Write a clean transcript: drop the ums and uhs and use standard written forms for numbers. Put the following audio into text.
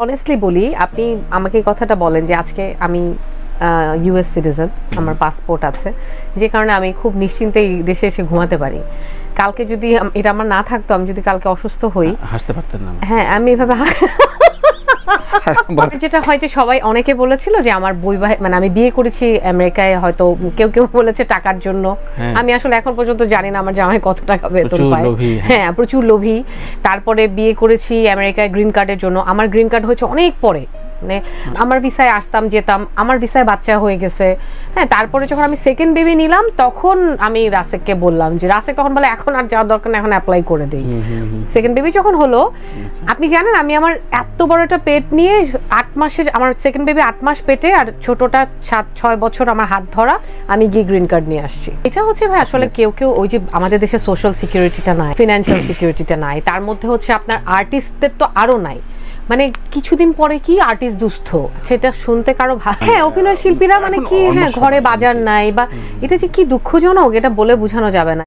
Honestly বলি, আপনি আমাকে এই কথাটা বলেন যে আজকে আমি ইউএস সিটিজেন, আমার পাসপোর্ট আছে, যে কারণে আমি খুব নিশ্চিন্তে এই দেশে এসে ঘুমাতে পারি। কালকে যদি এটা আমার না থাকতো, আমি যদি কালকে অসুস্থ হই, হাসতে পারতেন না। হ্যাঁ, আমি এভাবে যেটা হয় যে সবাই অনেকে বলেছিল যে আমার মানে আমি বিয়ে করেছি আমেরিকায়, হয়তো কেউ কেউ বলেছে টাকার জন্য। আমি আসলে এখন পর্যন্ত জানি না আমার জামাই কত টাকা বেতন পায়। হ্যাঁ, প্রচুর লোভী। তারপরে বিয়ে করেছি আমেরিকায় গ্রিন কার্ডের জন্য। আমার গ্রিন কার্ড হয়েছে অনেক পরে, মানে আমার ভিসায় আসতাম যেতাম, আমার ভিসায় বাচ্চা হয়ে গেছে। হ্যাঁ, তারপরে যখন আমি সেকেন্ড বেবি নিলাম, তখন আমি রাসেককে বললাম যে রাসেক তখন বলে এখন আর যাওয়ার দরকার না, এখন অ্যাপ্লাই করে দিই। সেকেন্ড বেবি যখন হলো, আপনি জানেন আমি আমার এত বড় একটা পেট নিয়ে 8 মাসের, আমার সেকেন্ড বেবি 8 মাস পেটে, আর ছোটটা 7-6 বছর আমার হাত ধরা, আমি গিয়ে গ্রিন কার্ড নিয়ে আসছি। এটা হচ্ছে ভাই আসলে কেউ কেউ ওই যে আমাদের দেশে সোশ্যাল সিকিউরিটিটা নাই, ফিনান্সিয়াল সিকিউরিটিটা নাই, তার মধ্যে হচ্ছে আপনার আর্টিস্টদের তো আরো নাই। মানে কিছুদিন পরে কি আর্টিস্ট দুস্থ, সেটা শুনতে কারো ভালো। হ্যাঁ, অভিনয় শিল্পীরা মানে কি, হ্যাঁ, ঘরে বাজার নাই, বা এটা যে কি দুঃখজনক, এটা বলে বোঝানো যাবে না।